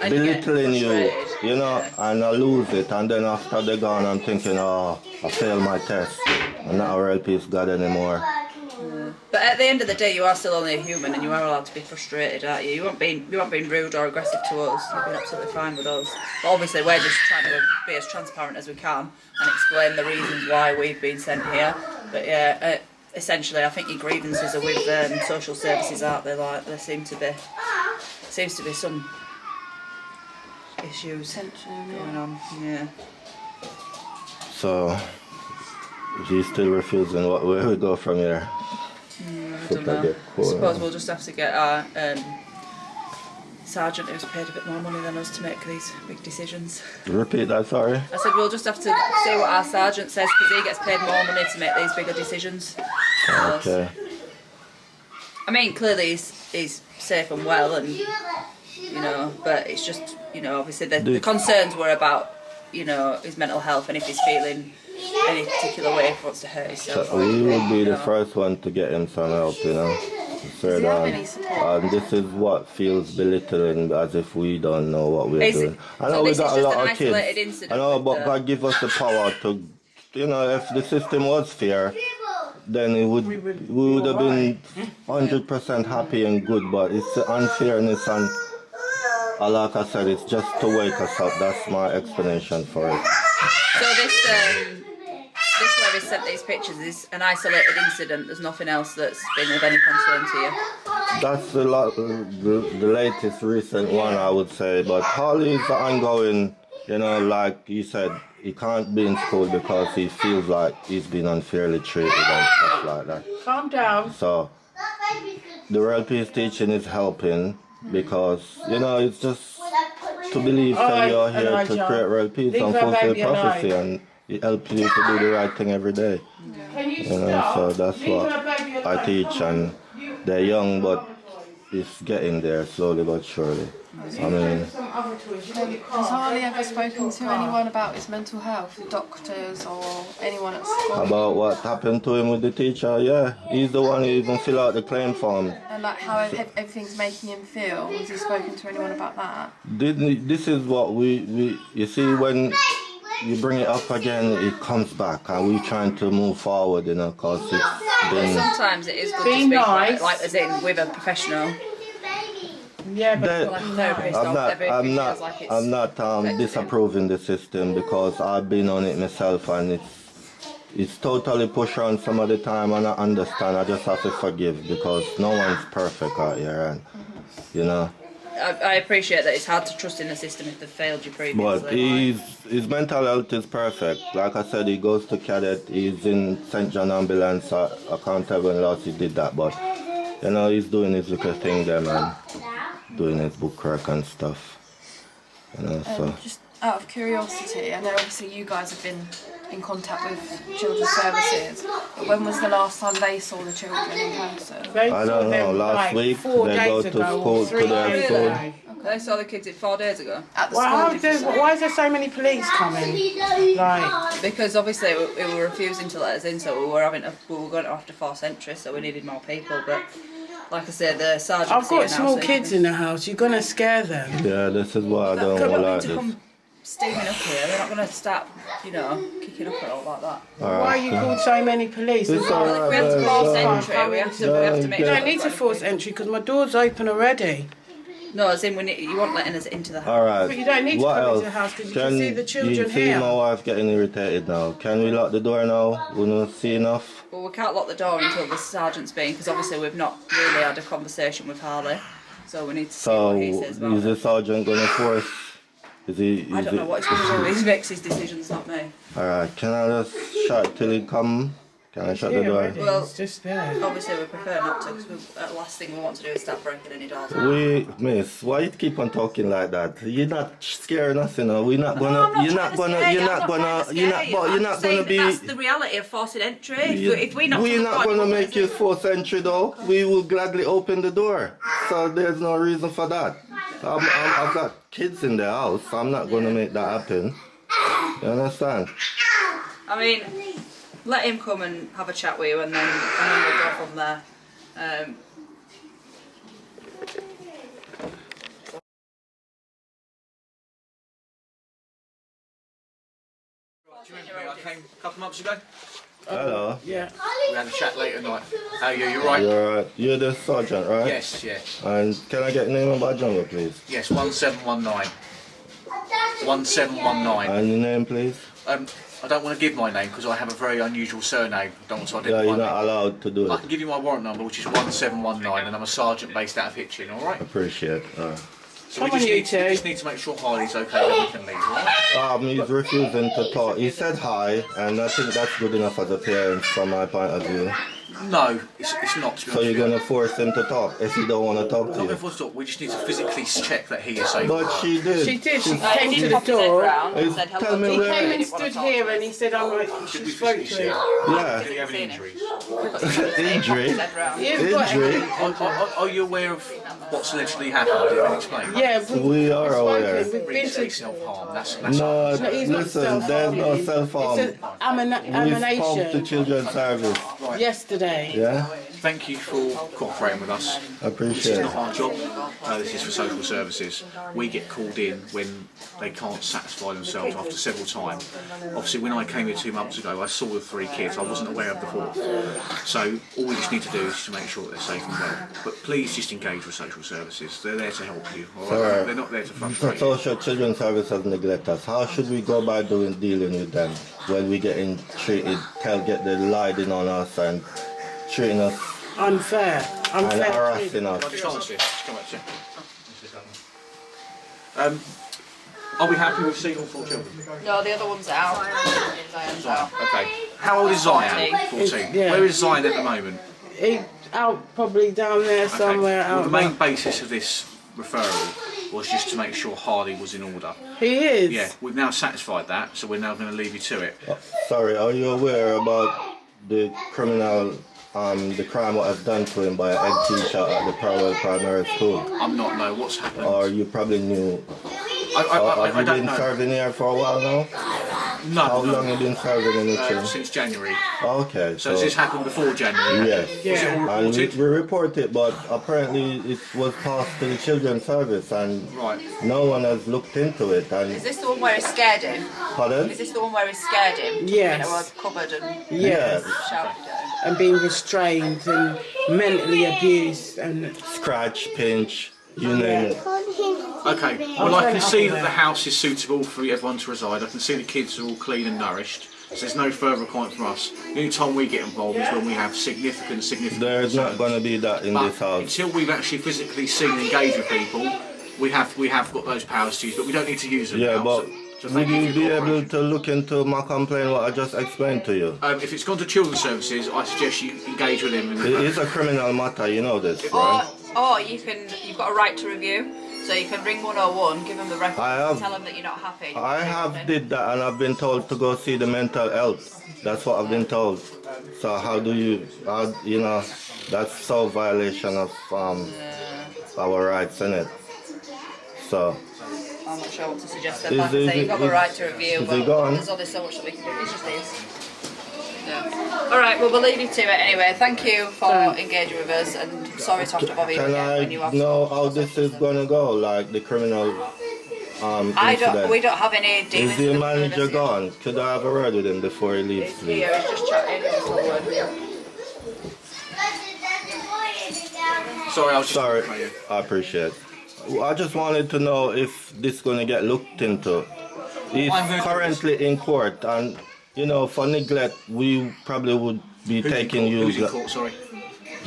belittling you, you know, and I lose it. And then after they're gone, I'm thinking, I failed my test. I'm not a real peace God anymore. Yeah. But at the end of the day, you are still only a human, and you are allowed to be frustrated, aren't you? You weren't being rude or aggressive to us. You've been absolutely fine with us. But obviously, we're just trying to be as transparent as we can and explain the reasons why we've been sent here. But yeah, essentially, I think your grievances are with social services, aren't they? Like there seems to be some issues going on. Yeah. So he's still refusing. Where we go from here? I don't know. I suppose we'll just have to get our sergeant who's paid a bit more money than us to make these big decisions. Repeat that, sorry. I said we'll just have to see what our sergeant says, because he gets paid more money to make these bigger decisions. Okay. I mean, clearly he's safe and well, and you know, but it's just, you know, obviously the concerns were about, you know, his mental health and if he's feeling any particular way, if he wants to hurt himself. So we will be the first one to get him some help, you know. Does he have any support? And this is what feels belittling, as if we don't know what we're doing. I know we got a lot of kids. I know, but God give us the power to, you know, if the system was fair, then we would have been 100% happy and good. But it's the unfairness, and like I said, it's just to wake us up. That's my explanation for it. So this where he sent these pictures is an isolated incident. There's nothing else that's been of any concern to you. That's the latest recent one, I would say. But all is ongoing, you know, like you said, he can't be in school because he feels like he's been unfairly treated and stuff like that. Calm down. So the real peace teaching is helping, because, you know, it's just to believe that you're here to create real peace and fulfill prophecy, and it helps you to do the right thing every day. You know, so that's what I teach, and they're young, but it's getting there slowly but surely. I mean, other toys. You've got your car. Has Harley ever spoken to anyone about his mental health, doctors or anyone at school? About what happened to him with the teacher, yeah. He's the one who even fill out the claim form. And like how everything's making him feel? Has he spoken to anyone about that? This is what we you see, when you bring it up again, it comes back, and we're trying to move forward, you know, because it's been... Sometimes it is good Be to speak nice. like as in with a professional. Yeah, but Like a therapist or whatever, if it feels like it's I'm not disapproving the system, because I've been on it myself, and it's totally push on some of the time, and I understand. I just have to forgive, because no one's perfect out here, and you know. I appreciate that it's hard to trust in the system if they've failed you previously. But his mental health is perfect. Like I said, he goes to cadet. He's in St. John ambulance. I can't tell when last he did that, but you know, he's doing his little thing there, man. Doing his book work and stuff. You know, so. Just out of curiosity, I know obviously you guys have been in contact with Children's Services, but when was the last time they saw the children in person? I don't know, last week 4 they days go to ago, school, or 3 to their days school. ago. They saw the kids 4 days ago. At the Why school, did you say? is there so many police coming? Like, Because obviously we were refusing to let us in, so we were going to have to force entry, so we needed more people. But like I said, the sergeant. I've got small kids in the house. You're gonna scare them. Yeah, this is why I don't They're not like going to this. come steaming up here. They're not going to start, kicking up and all like that. Why you called so many police? It's all right, If we have to force babe, entry, we have to make You sure. don't need to force entry because my door's open already. No, as in you won't letting us into the house. Alright. But you don't need to What come else? into the house because you can see the children you see here. my wife getting irritated now. Can we lock the door now? We don't see enough. Well, we can't lock the door until the sergeant's been, because obviously we've not really had a conversation with Harley. So we need to see So what he says about is the it. sergeant gonna force? Is he? I don't know what he's going to do. He makes his decisions, not me. Alright, can I just shut till he come? Can I shut the Yeah, door? already. Well, It's just there. Obviously, we prefer not to, because the last thing we want to do is start breaking any doors. Miss, why you keep on talking like that? You're not scaring us, you know. We're not gonna. No, I'm not you're trying not to gonna. scare You're you. not I'm gonna. trying to You're scare not. you. But you're I'm not saying gonna be. That's the reality of forcing entry. If we not. We're not gonna make you force entry though. We will gladly open the door. So there's no reason for that. I've got kids in the house. So I'm not gonna make that happen. You understand? I mean, let him come and have a chat with you, and then we'll go from there. Do you remember me? I came a couple months ago. Hello. Yeah. We had a chat late at night. How are you? You right? You're right. You're the sergeant, right? Yes, yeah. And can I get name and badge number, please? Yes, 1719. 1719. And your name, please? I don't want to give my name because I have a very unusual surname. I don't want to Yeah, identify you're me. not allowed to do I it. can give you my warrant number, which is 1719, and I'm a sergeant based out of Hitchin, alright? Appreciate. So Come we on, you just two. need to make sure Harley's okay, then we can leave, alright? He's refusing to talk. He said hi, and I think that's good enough as a parent from my point of view. No, it's not, to be So honest you're with you. gonna force him to talk if he don't want to talk to Not you. before stop, we just need to physically check that he is safe. But she did. She did. She He came to did the pop his head door. round and Hey, said tell hello. me He where- came and Didn't want to stood talk to here us. and he said, Should she we spoke physically to see him. it? Yeah. Did he have any Seen it. injuries? Injury. Head round. You've got Injury. Are you aware of what's allegedly happened? Have you been explained? Yeah, We are we've aware. spoken. We've been Say to. self-harm. That's No, He's not listen, there's no self-harm. It's an We spoke to emanation Children's Service. yesterday. Yeah? Thank you for cooperating with us. I This appreciate is it. not our job. This is for social services. We get called in when they can't satisfy themselves after several times. Obviously, when I came here 2 months ago, I saw the 3 kids. I wasn't aware of the 4th. So all we just need to do is to make sure that they're safe and well. But please just engage with social services. They're there to help you. All right? Alright. They're not there to The frustrate you. social children's services neglect us. How should we go about dealing with them when we getting treated, get the lighting on us and treating us Unfair. and Unfair. harassing Can I us? just ask you? Just come back to you. Are we happy with seeing all 4 children? No, the other one's out. Zion's out. Okay. How old is Zion? 14. Yeah. Where is Zion at the moment? He out probably down there somewhere Well, out the main there. basis of this referral was just to make sure Hardy was in order. He is. Yeah, we've now satisfied that, so we're now going to leave you to it. Sorry, are you aware about the criminal, the crime what was done to him by a head teacher at the Parallel Primary School? I'm not know what's happened. Or you probably knew Have you don't been know. serving here for a while now? No. How long have you been serving in the church? Since January. Okay, So has this happened before January? yes. Was it all And reported? we report it, but apparently it was passed to the children's service, and Right. no one has looked into it. Is And this the one where he scared him? pardon? Is this the one where he scared him? Yes. You know, covered and Yes. shouted at him. And being restrained and mentally abused and Scratch, pinch, you name it. Okay, well I can see that the house is suitable for everyone to reside. I can see the kids are all clean and nourished. So there's no further requirement from us. The only time we get involved is when we have significant There's not concerns. going to be that in But this house. until we've actually physically seen and engaged with people, we have got those powers to use, but we don't need to use them Yeah, now. but so would thank you for your be able cooperation. to look into my complaint, what I just explained to you? If it's gone to children's services, I suggest you engage with them. It is a criminal matter, you know this, Or, right? or you've got a right to review. So you can ring 101, give them the record, I have- tell them that you're not happy. I have did that, and I've been told to go see the mental health. That's what I've been told. So how do you, you know, that's so violation of our rights, isn't it? So, I'm not sure what to suggest then. Is Like I it- say, you've got the is- right to review, is but it gone? there's only so much that we can do. It's just this. Yeah. Alright, well we'll leave you to it anyway. Thank you for engaging with us, and sorry to have to bother you can again when you I have know how this is gonna go, like the criminal incident? we don't have any dealings Is the with manager this. gone? Could I have a word with him before he leaves, He's please? here, he's just chatting, just a word with you. Sorry, I was just Sorry, I appreciate it. I just wanted to know if this is going to get looked into. He's I'm going to- currently in court, and you know, for neglect, we probably would be taking you Who's in court? Sorry,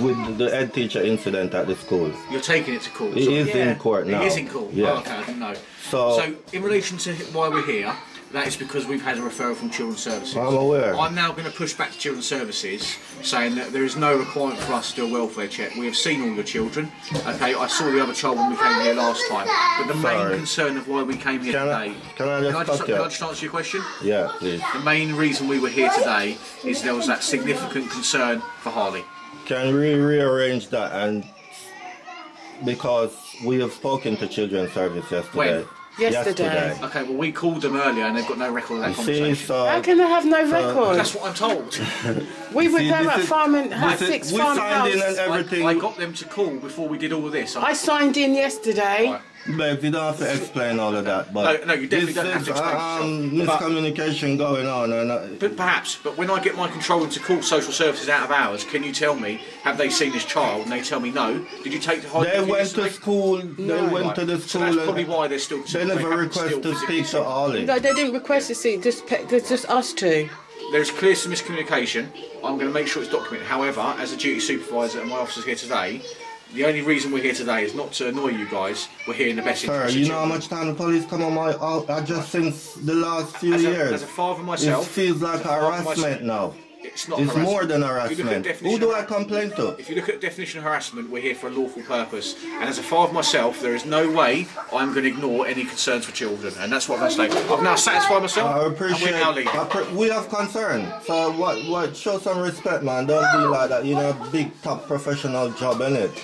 with the head teacher incident at the school. you're taking it to court. He sorry. is in court now. He is in court. Yeah. Oh, okay, I didn't know. So- in relation to why we're here, that is because we've had a referral from Children's Services. I'm aware. I'm now going to push back to Children's Services, saying that there is no requirement for us to do a welfare check. We have seen all your children. Okay, I saw the other child when we came here last time. But the main Sorry. concern of why we came here Can today. can I just stop can I you? just answer your question? Yeah, please. The main reason we were here today is there was that significant concern for Harley. Can we rearrange that? And because we have spoken to Children's Service yesterday. When? Yesterday. Okay, well we called them earlier and they've got no record of that You see, conversation. so How can I have no record? That's what I'm told. We were see, there this at is- Farming, at this is- 6 we Farm signed in and House. everything. I got them to call before we did all of this. I signed in yesterday. Right. Babe, you don't have to explain all of that, but No, you definitely this don't have to is, explain yourself. miscommunication going on, and But perhaps, but when I get my controller to call social services out of hours, can you tell me, have they seen this child? And they tell me no. Did you take the Harley? they with you went to yesterday? school. They went to the So school. that's probably and why they're still. they never haven't requested still to physically speak to Ollie. No, they didn't request to see, just us two. There's clear some miscommunication. I'm going to make sure it's documented. However, as a duty supervisor and my officers here today, the only reason we're here today is not to annoy you guys. We're here in the best Sir, interest. you of know how children. much time the police come on my just since the last few years. As a father It myself, feels like as a father harassment myself, now. It's not It's harassment. more than If you look at the harassment. definition Who do of- I complain to? If you look at the definition of harassment, we're here for a lawful purpose. And as a father myself, there is no way I'm going to ignore any concerns for children. And that's what I'm going to say. I've now satisfied myself. I And appreciate. we're now leaving. We have concern. So what? Show some respect, man. Don't be like that. You know, big top professional job, innit?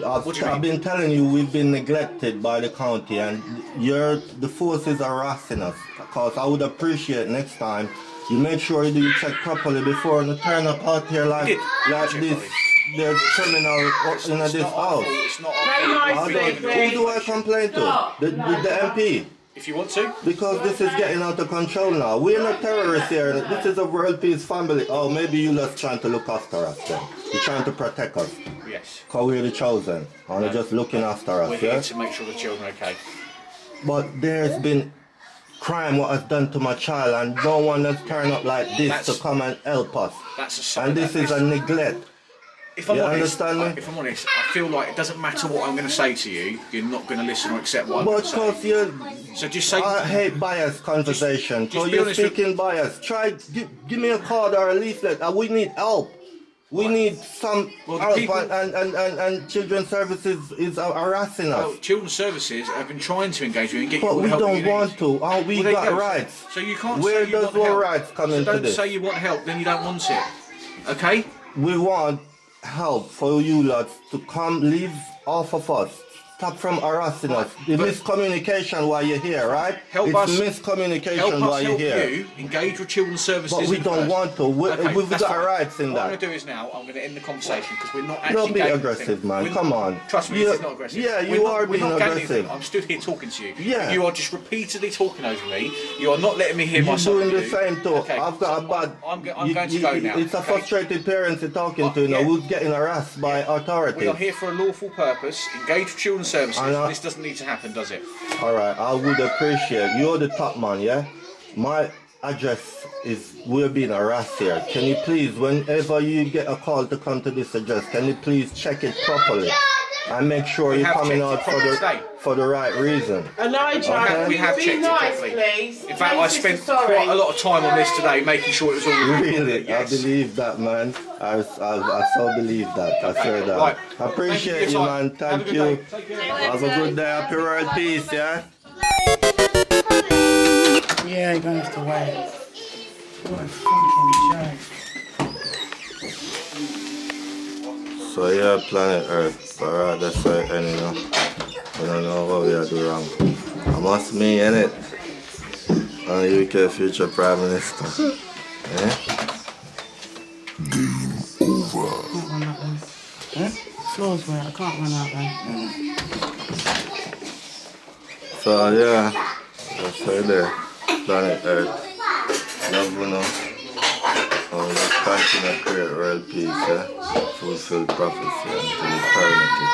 What do you mean? I've been telling you, we've been neglected by the county, and the forces are harassing us. Cause I would appreciate next time you make sure you do your check properly before you turn up out here like did. like Check this. properly. There's criminal in this It's not our house. fault, it's not our Very fault. nice, I don't- Who do I complain to? The MP. If you want to. Because this is getting out of control now. We're not terrorists here. This is a world peace family. Oh, maybe you're just trying to look after us then. You're trying to protect us. Yes. Because we're the chosen. And you're just looking after We're us, here yeah? to make sure the children are okay. But there's been crime what has done to my child, and no one has turned up like this That's- to come and help us. That's a sign. And this is a neglect. If I'm You honest, understand me? if I'm honest, I feel like it doesn't matter what I'm going to say to you, you're not going to listen or accept what I'm going But to say. because you, So just say. I hate bias conversation. Just So be you're honest with- speaking bias. Try, give me a card or a leaflet. We need help. We need some Well, the help, people- and Children's Services is harassing us. Well, Children's Services have been trying to engage with you and get you But all the we help don't you need. want to. Oh, we Well, there you got go. rights. So you can't Where say you does want our help. rights come so into don't this? say you want help, then you don't want it. Okay? We want help for you lads to come, leave off of us, stop from harassing us. The miscommunication while you're here, right? Help it's us. miscommunication Help while us you're help here. you engage with children's services. But we don't first. want to. We've that's got fine. rights in What I'm that. going to do is now I'm going to end the conversation because we're not actually. Don't be gaining aggressive, anything. man. We're- Come on. Trust me, this is not aggressive. Yeah, We're you not- are we're being not gaining aggressive. anything. I'm stood here talking to you. Yeah. You are just repeatedly talking over me. You are not letting me hear You're myself. doing the same too. Okay, I've got so a bad. I'm going to go now. It's a okay? frustrated parent you're talking to now Yeah. who's getting harassed by authorities. We are here for a lawful purpose. Engage with children's services. I know. This doesn't need to happen, does it? Alright, I would appreciate. You're the top man, yeah? My address is, we're being harassed here. Can you please, whenever you get a call to come to this address, can you please check it properly? And make sure you're have coming checked out it properly today. for the right reason. Elijah, Okay. We have be checked nice, it properly. please. In fact, I Please, spent sister, sorry. quite a lot of time on this today, making sure it was all Really, Yes. I believe that, man. I so believe that. I swear that. Right. I appreciate Thank you, you for your man. time. Have a Thank good you. day. Take care. Have a good day. Happy world peace, yeah? Yeah, you're gonna have to wait. What a fucking joke. So yeah, planet Earth. Alright, that's right, and you know. I don't know what we are doing wrong. I must me, innit? I'm the UK future Prime Minister. Yeah? Can't run out there. Floor's wet, I can't run out there. So yeah, that's right there. Planet Earth. Love, you know. Let's continue to create world peace, yeah? Fulfill prophecy until eternity.